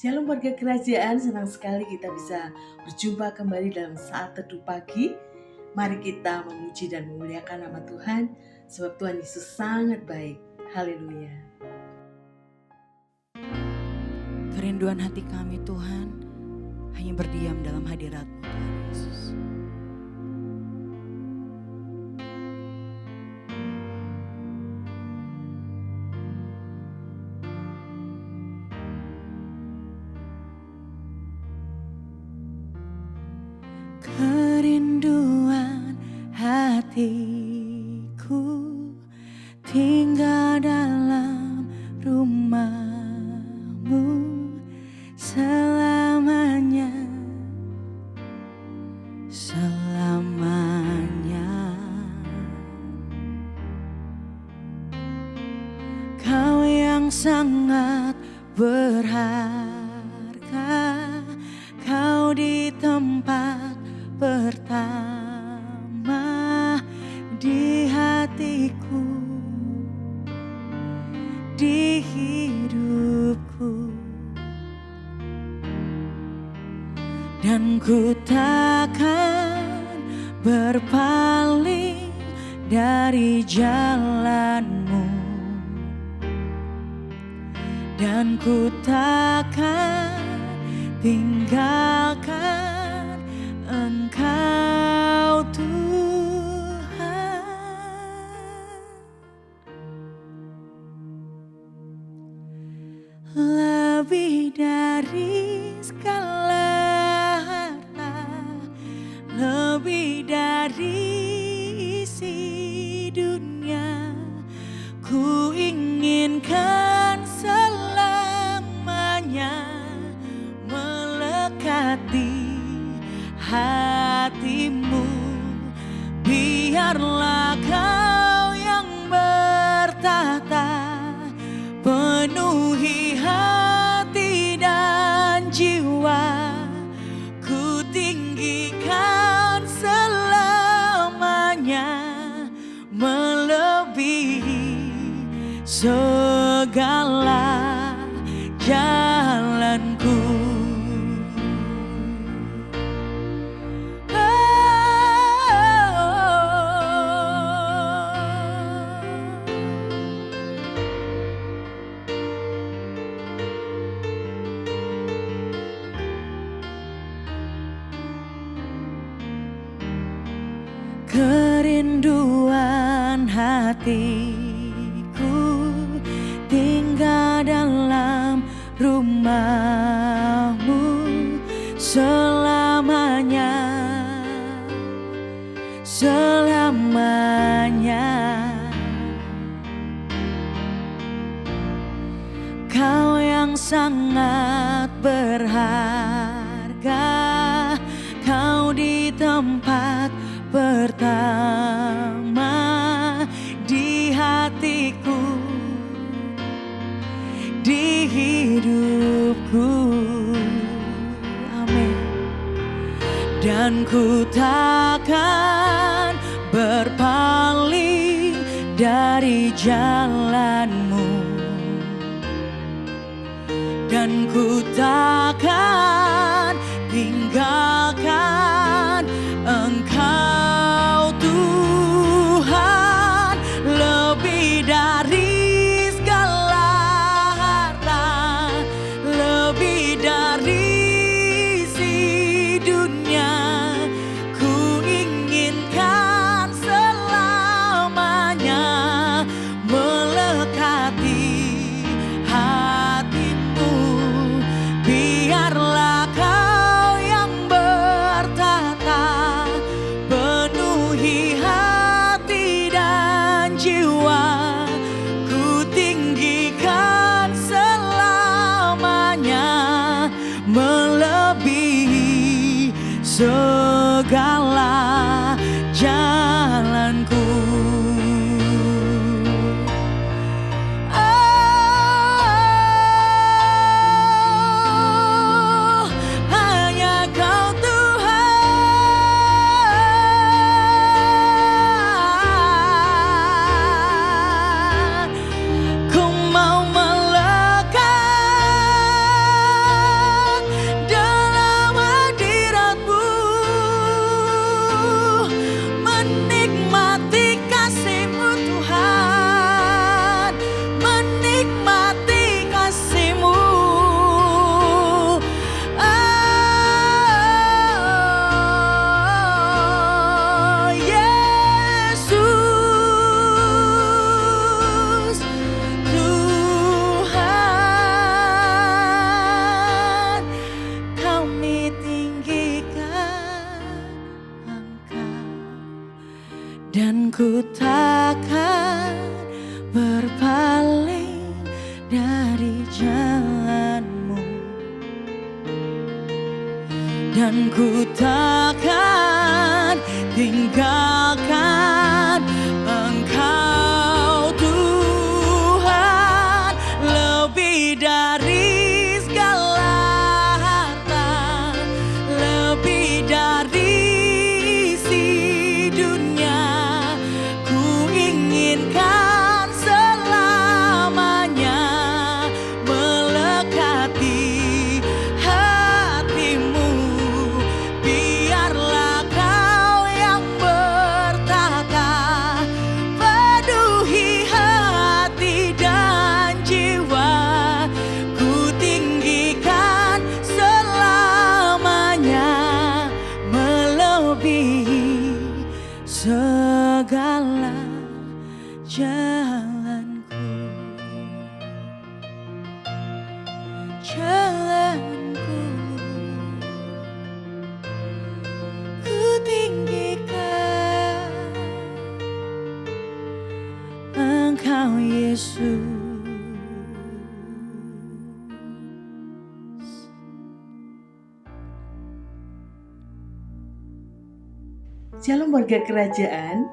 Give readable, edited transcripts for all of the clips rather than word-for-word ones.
Shalom warga kerajaan, senang sekali kita bisa berjumpa kembali dalam saat teduh pagi. Mari kita memuji dan memuliakan nama Tuhan, sebab Tuhan Yesus sangat baik. Haleluya. Kerinduan hati kami Tuhan, hanya berdiam dalam hadirat-Mu Tuhan Yesus. Kerinduan hatiku tinggal dalam rumah-Mu selamanya, selamanya. Kau yang sangat berharga, Kau di tempat pertama di hatiku, di hidupku, dan ku takkan berpaling dari jalan-Mu, dan ku takkan tinggalkan Engkau Tuhan. Lebih dari segala harta, lebih dari isi dunia, ku inginkan selamanya melekati hati-Mu. Biarlah Kau yang bertahta, penuhi hati dan jiwa, ku tinggikan selamanya, melebihi segala jalanku. Kerinduan hatiku tinggal dalam rumah-Mu selamanya, selamanya. Kau yang sangat berharga, Kau di tempat pertama di hatiku, di hidupku. Amin. Dan ku takkan berpaling dari jalan-Mu, dan ku takkan tinggalkan Engkau Tuhan. Lebih dari segala harta, lebih dari isi dunia, ku inginkan selamanya melekati hati-Mu. Biarlah ku takkan berpaling dari jalanmu, dan ku takkan tinggalkan Engkau Tuhan, lebih dari segala harta, lebih dari isi dunia. Ku inginkan selamanya melekat di hatimu. Biarlah Kau yang bertata, penuhi hati dan jiwa. Ku tinggikan selamanya melebihi segala jalanku. Jalanku ku tinggikan Engkau Yesus. Shalom warga kerajaan,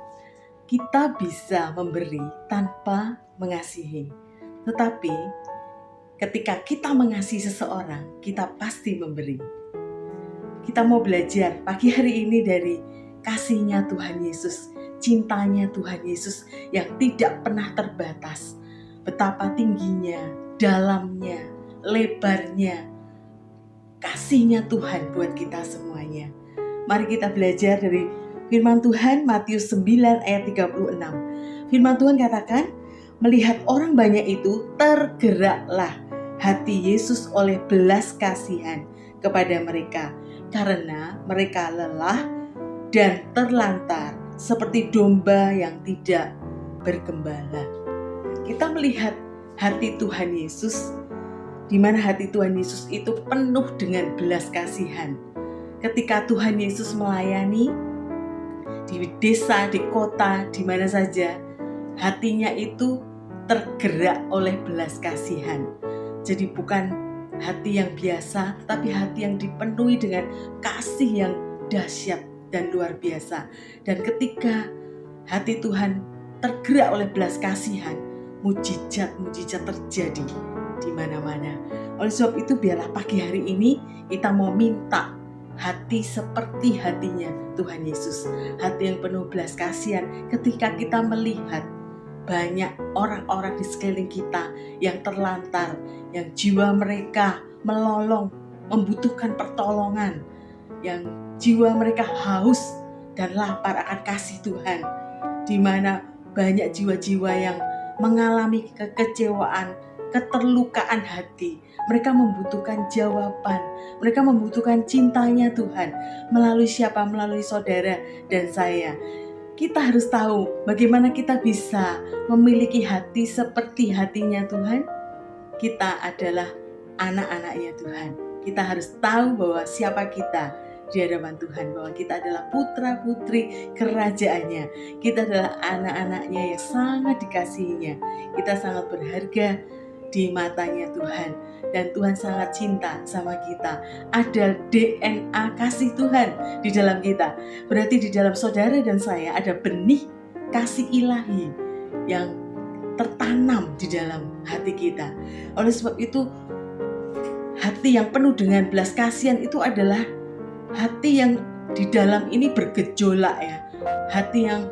kita bisa memberi tanpa mengasihi. Tetapi ketika kita mengasihi seseorang, kita pasti memberi. Kita mau belajar pagi hari ini dari kasihnya Tuhan Yesus, cintanya Tuhan Yesus yang tidak pernah terbatas. Betapa tingginya, dalamnya, lebarnya kasihnya Tuhan buat kita semuanya. Mari kita belajar dari firman Tuhan Matius 9 ayat 36. Firman Tuhan katakan, melihat orang banyak itu tergeraklah hati Yesus oleh belas kasihan kepada mereka, karena mereka lelah dan terlantar seperti domba yang tidak bergembala. Kita melihat hati Tuhan Yesus, di mana hati Tuhan Yesus itu penuh dengan belas kasihan. Ketika Tuhan Yesus melayani di desa, di kota, di mana saja, hatinya itu tergerak oleh belas kasihan. Jadi bukan hati yang biasa, tapi hati yang dipenuhi dengan kasih yang dahsyat dan luar biasa. Dan ketika hati Tuhan tergerak oleh belas kasihan, mujizat-mujizat terjadi di mana-mana. Oleh sebab itu, biarlah pagi hari ini kita mau minta hati seperti hatinya Tuhan Yesus, hati yang penuh belas kasihan. Ketika kita melihat banyak orang-orang di sekeliling kita yang terlantar, yang jiwa mereka melolong, membutuhkan pertolongan, yang jiwa mereka haus dan lapar akan kasih Tuhan, di mana banyak jiwa-jiwa yang mengalami kekecewaan, keterlukaan hati. Mereka membutuhkan jawaban, mereka membutuhkan cintanya Tuhan. Melalui siapa? Melalui saudara dan saya. Kita harus tahu bagaimana kita bisa memiliki hati seperti hatinya Tuhan. Kita adalah anak-anaknya Tuhan. Kita harus tahu bahwa siapa kita di hadapan Tuhan, bahwa kita adalah putra-putri kerajaannya. Kita adalah anak-anaknya yang sangat dikasihinya. Kita sangat berharga di matanya Tuhan, dan Tuhan sangat cinta sama kita. Ada DNA kasih Tuhan di dalam kita. Berarti di dalam saudara dan saya ada benih kasih ilahi yang tertanam di dalam hati kita. Oleh sebab itu, hati yang penuh dengan belas kasihan itu adalah hati yang di dalam ini bergejolak ya. Hati yang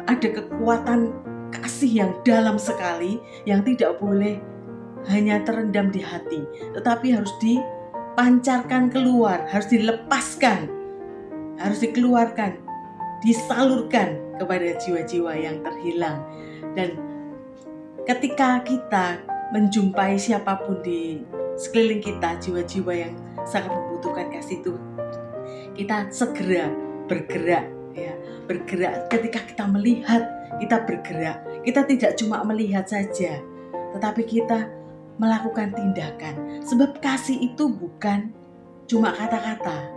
ada kekuatan kasih yang dalam sekali, yang tidak boleh hanya terendam di hati, tetapi harus dipancarkan keluar, harus dilepaskan, harus dikeluarkan, disalurkan kepada jiwa-jiwa yang terhilang. Dan ketika kita menjumpai siapapun di sekeliling kita, jiwa-jiwa yang sangat membutuhkan kasih itu, kita segera bergerak ya, bergerak. Ketika kita melihat, kita bergerak. Kita tidak cuma melihat saja, tetapi kita melakukan tindakan. Sebab kasih itu bukan cuma kata-kata,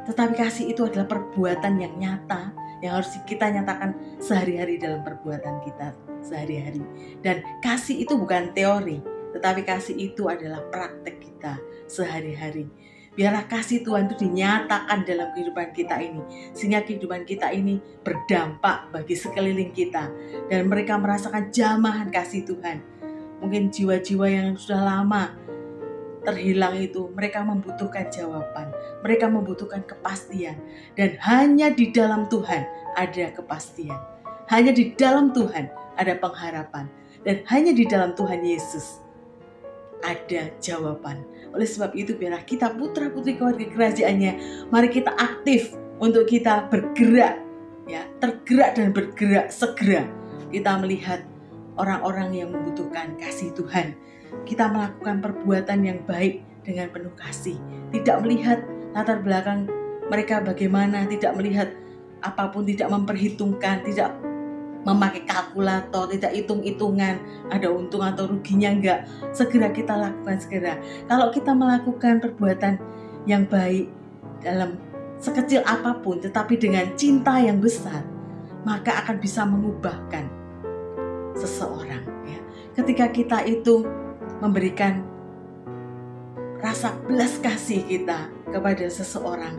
tetapi kasih itu adalah perbuatan yang nyata, yang harus kita nyatakan sehari-hari dalam perbuatan kita sehari-hari. Dan kasih itu bukan teori, tetapi kasih itu adalah praktek kita sehari-hari. Biarlah kasih Tuhan itu dinyatakan dalam kehidupan kita ini, sehingga kehidupan kita ini berdampak bagi sekeliling kita, dan mereka merasakan jamahan kasih Tuhan. Mungkin jiwa-jiwa yang sudah lama terhilang itu, mereka membutuhkan jawaban, mereka membutuhkan kepastian, dan hanya di dalam Tuhan ada kepastian, hanya di dalam Tuhan ada pengharapan, dan hanya di dalam Tuhan Yesus ada jawaban. Oleh sebab itu, biarlah kita putra-putri keluarga kerajaannya, mari kita aktif untuk kita bergerak, ya, tergerak dan bergerak segera. Kita melihat orang-orang yang membutuhkan kasih Tuhan. Kita melakukan perbuatan yang baik dengan penuh kasih, tidak melihat latar belakang mereka bagaimana, tidak melihat apapun, tidak memperhitungkan, tidak memakai kalkulator, tidak hitung-hitungan ada untung atau ruginya, enggak. Segera kita lakukan segera. Kalau kita melakukan perbuatan yang baik dalam sekecil apapun, tetapi dengan cinta yang besar, maka akan bisa mengubahkan seseorang, ya. Ketika kita itu memberikan rasa belas kasih kita kepada seseorang,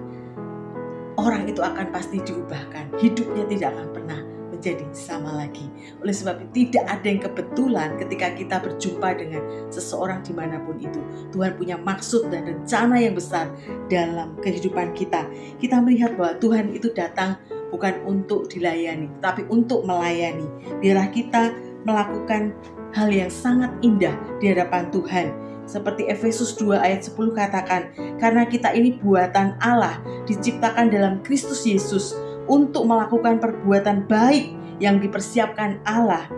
orang itu akan pasti diubahkan. Hidupnya tidak akan pernah menjadi sama lagi. Oleh sebab itu, tidak ada yang kebetulan ketika kita berjumpa dengan seseorang dimanapun itu. Tuhan punya maksud dan rencana yang besar dalam kehidupan kita. Kita melihat bahwa Tuhan itu datang bukan untuk dilayani, tapi untuk melayani. Biarlah kita melakukan hal yang sangat indah di hadapan Tuhan. Seperti Efesus 2 ayat 10 katakan, karena kita ini buatan Allah, diciptakan dalam Kristus Yesus untuk melakukan perbuatan baik yang dipersiapkan Allah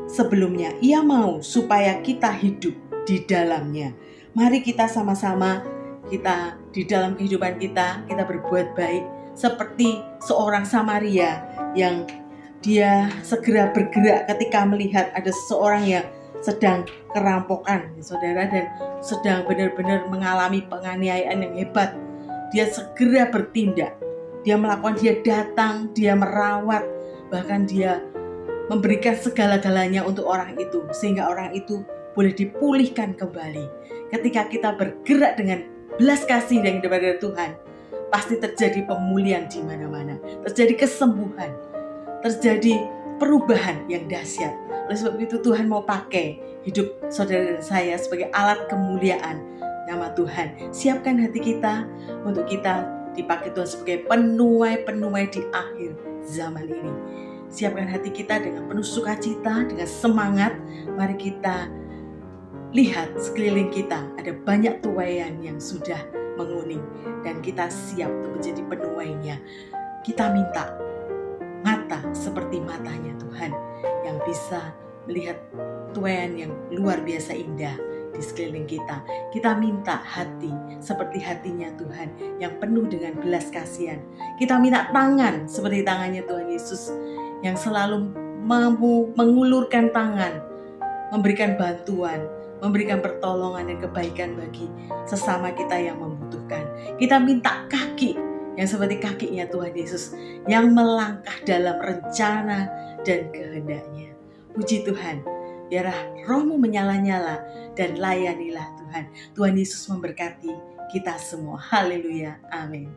sebelumnya. Ia mau supaya kita hidup di dalamnya. Mari kita sama-sama, kita di dalam kehidupan kita berbuat baik seperti seorang Samaria yang dia segera bergerak ketika melihat ada seseorang yang sedang kerampokan, saudara, dan sedang benar-benar mengalami penganiayaan yang hebat. Dia segera bertindak. Dia melakukan, dia datang, dia merawat, bahkan dia memberikan segala-galanya untuk orang itu, sehingga orang itu boleh dipulihkan kembali. Ketika kita bergerak dengan belas kasih yang daripada Tuhan, pasti terjadi pemulihan di mana-mana, terjadi kesembuhan, terjadi perubahan yang dahsyat. Oleh sebab itu, Tuhan mau pakai hidup saudara dan saya sebagai alat kemuliaan nama Tuhan. Siapkan hati kita untuk kita dipakai Tuhan sebagai penuai-penuai di akhir zaman ini. Siapkan hati kita dengan penuh sukacita, dengan semangat. Mari kita lihat sekeliling kita, ada banyak tuaian yang sudah menguning, dan kita siap untuk menjadi penuainya. Kita minta mata seperti matanya Tuhan, yang bisa melihat tuaian yang luar biasa indah di sekeliling kita. Kita minta hati seperti hatinya Tuhan, yang penuh dengan belas kasihan. Kita minta tangan seperti tangannya Tuhan Yesus, yang selalu mampu mengulurkan tangan, memberikan bantuan, memberikan pertolongan dan kebaikan bagi sesama kita yang membutuhkan. Kita minta kaki yang seperti kakinya Tuhan Yesus, yang melangkah dalam rencana dan kehendaknya. Puji Tuhan, biarlah rohmu menyala-nyala dan layanilah Tuhan. Tuhan Yesus memberkati kita semua. Haleluya. Amin.